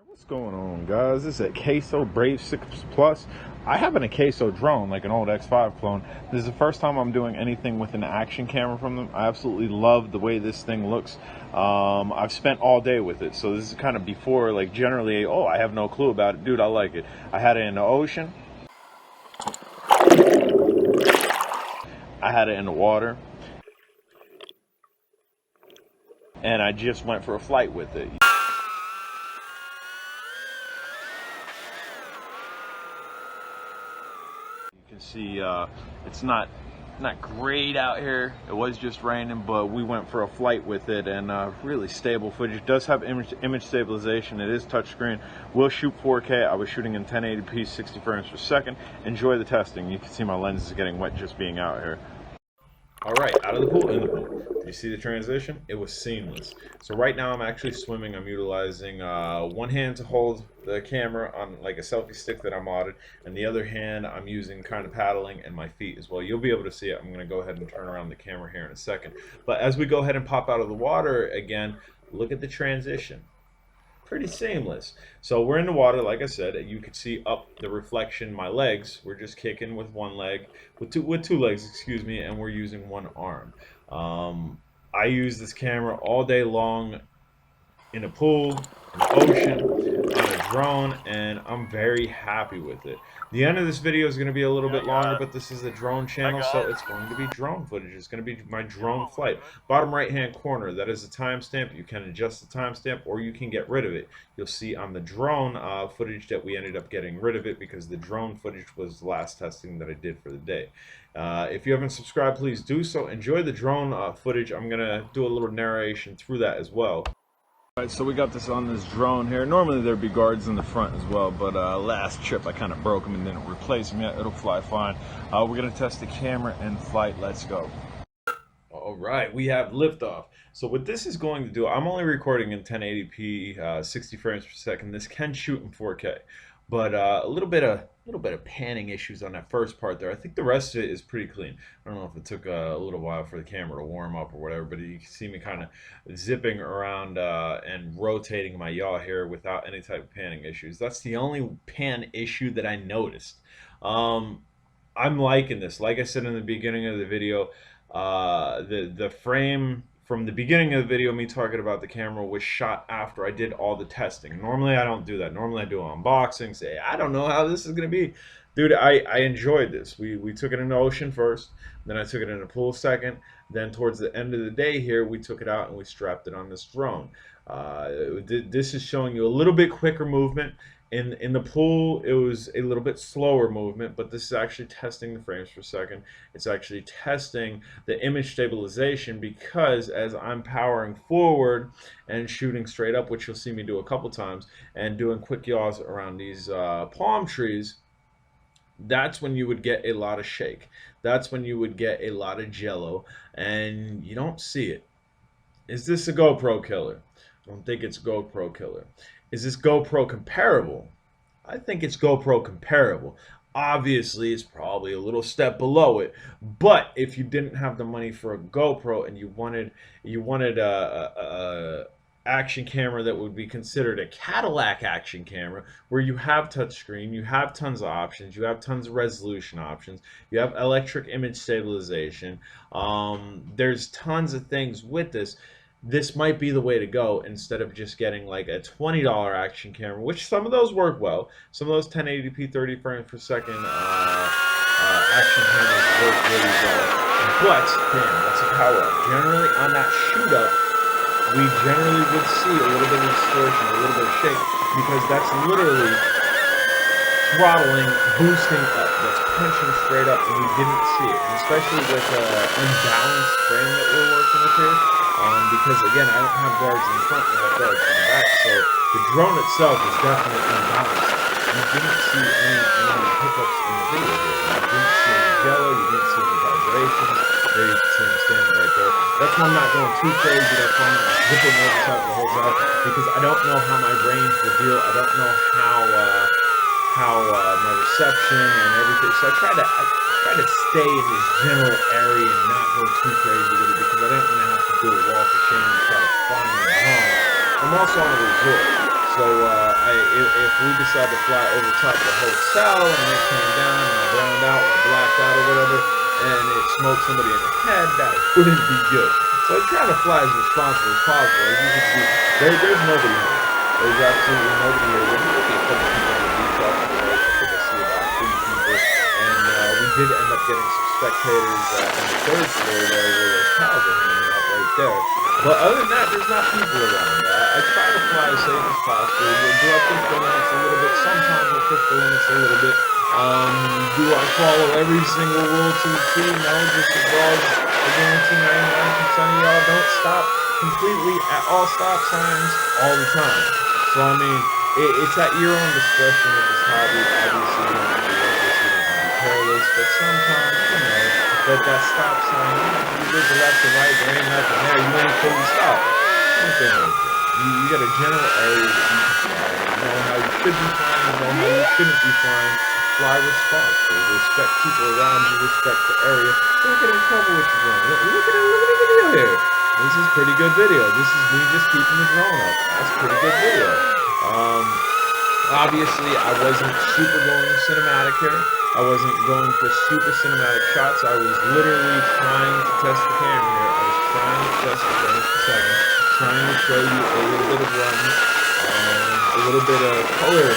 What's going on, guys? This is AKASO Brave 6 Plus. I have an AKASO drone, like an old X5 clone. This is the first time I'm doing anything with an action camera from them. I absolutely love the way this thing looks. I've spent all day with it, so this is kind of before, like, generally, oh, I have no clue about it. Dude, I like it. I had it in the ocean. I had it in the water. And I just went for a flight with it. You can see it's not great out here. It was just raining, but we went for a flight with it, and really stable footage. It does have image stabilization. It is touchscreen. Will shoot 4K. I was shooting in 1080p, 60 frames per second. Enjoy the testing. You can see my lens is getting wet just being out here. All right, out of the pool, in the pool. Do you see the transition? It was seamless. So right now I'm actually swimming. I'm utilizing one hand to hold the camera on like a selfie stick that I modded, and the other hand I'm using kind of paddling and my feet as well. You'll be able to see it. I'm going to go ahead and turn around the camera here in a second. But as we go ahead and pop out of the water again, look at the transition. Pretty seamless. So we're in the water, like I said, and you can see up the reflection. My legs, we're just kicking with one leg, with two legs, excuse me, and we're using one arm. I use this camera all day long in a pool, in the ocean, on a drone, and I'm very happy with it. The end of this video is going to be a little bit longer, but this is a drone channel, so it's going to be drone footage. It's going to be my drone flight. Bottom right hand corner, that is a timestamp. You can adjust the timestamp or you can get rid of it. You'll see on the drone footage that we ended up getting rid of it because the drone footage was the last testing that I did for the day. If you haven't subscribed, please do so. Enjoy the drone footage. I'm going to do a little narration through that as well. Alright, so we got this on this drone here. Normally there'd be guards in the front as well, but last trip I kind of broke them and didn't replace them yet. It'll fly fine. We're going to test the camera in flight. Let's go. Alright, we have liftoff. So what this is going to do, I'm only recording in 1080p, 60 frames per second. This can shoot in 4K, but a little bit of panning issues on that first part there. I think the rest of it is pretty clean. I don't know if it took a little while for the camera to warm up or whatever, but you can see me kind of zipping around and rotating my yaw here without any type of panning issues. That's the only pan issue that I noticed. I'm liking this. Like I said in the beginning of the video, the frame from the beginning of the video, me talking about the camera, was shot after I did all the testing. Normally I don't do that. Normally I do an unboxing, say I don't know how this is gonna be. Dude, I enjoyed this. We took it in the ocean first, then I took it in the pool second, then towards the end of the day here we took it out and we strapped it on this drone. This is showing you a little bit quicker movement. In the pool, it was a little bit slower movement, but this is actually testing the frames per second. It's actually testing the image stabilization because as I'm powering forward and shooting straight up, which you'll see me do a couple times, and doing quick yaws around these palm trees, that's when you would get a lot of shake. That's when you would get a lot of jello, and you don't see it. Is this a GoPro killer? I don't think it's GoPro killer. Is this GoPro comparable? I think it's GoPro comparable. Obviously, it's probably a little step below it. But if you didn't have the money for a GoPro and you wanted a action camera that would be considered a Cadillac action camera, where you have touchscreen, you have tons of options, you have tons of resolution options, you have electric image stabilization, there's tons of things with this. This might be the way to go instead of just getting like a $20 action camera, which some of those work well. Some of those 1080p 30 frames per second action cameras work really well. But, damn, that's a power up. Generally, on that shoot up, we generally would see a little bit of distortion, a little bit of shake, because that's literally throttling, boosting up. That's punching straight up, and we didn't see it. And especially with unbalanced frame that we're working with here. Because again, I don't have guards in the front and I have guards in the back, so the drone itself is definitely unbalanced. You didn't see any hiccups in the video here. You didn't see any jello, you didn't see any vibrations. There you can see him standing right there. That's why I'm not going too crazy. That's why I'm not zipping over top of the whole time, because I don't know how my range will deal. I don't know how my reception and everything. So I try to stay in this general area and not go too crazy with it, because I don't want to have to do a walk of shame and try to find my home. I'm also on a resort, so if we decide to fly over top of the hotel and it came down and I browned out or blacked out or whatever, and it smoked somebody in the head, that wouldn't be good. So I'm trying to fly as responsible as possible. As you can see, there's nobody here. There's absolutely nobody here. There's maybe a couple people on the beach off to the right. I think I see about 3 people. And we did end up getting some spectators on the 3rd floor there where those cows are hanging out right there. But other than that, there's not people around. I try to fly as safe as possible. We'll do I push the limits a little bit. Sometimes I'll push the limits a little bit. Do I follow every single rule to the T? No, just as well as I guarantee 99% of y'all don't stop completely at all stop signs all the time. So I mean, it's at your own discretion with this hobby. Obviously, you don't have to be reckless, you don't have to be careless, but sometimes, you know, that stop sign, you look to left and right, there ain't nothing there, you ain't fully stopped. Something like that. You got a general area that you can fly. You know how you should be flying, you know how you shouldn't be flying. Fly responsibly. Respect people around you, respect the area. Don't get in trouble with your drone. Look at the video here. This is pretty good video. This is me just keeping the drone up. That's pretty good video. Obviously, I wasn't super going cinematic here. I wasn't going for super cinematic shots. I was literally trying to test the camera here. I was trying to test the frames per second, trying to show you a little bit of run, a little bit of color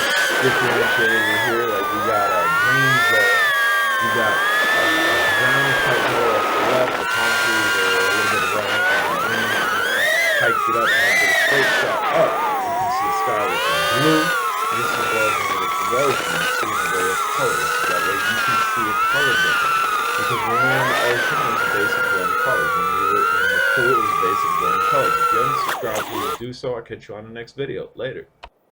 differentiator here. Like we got greens there, we got brown type color off the left, the palm trees are a little bit of run, green, hiked it up, and I did a straight shot up. You can see the sky with the blue. This is well as with the ocean, you see an array of colors. That way you can see a color difference. Because when we're in the ocean, it's basic blend colors. When you're in the pool, it's basic blend colors. If you haven't subscribed, please do so. I'll catch you on the next video. Later.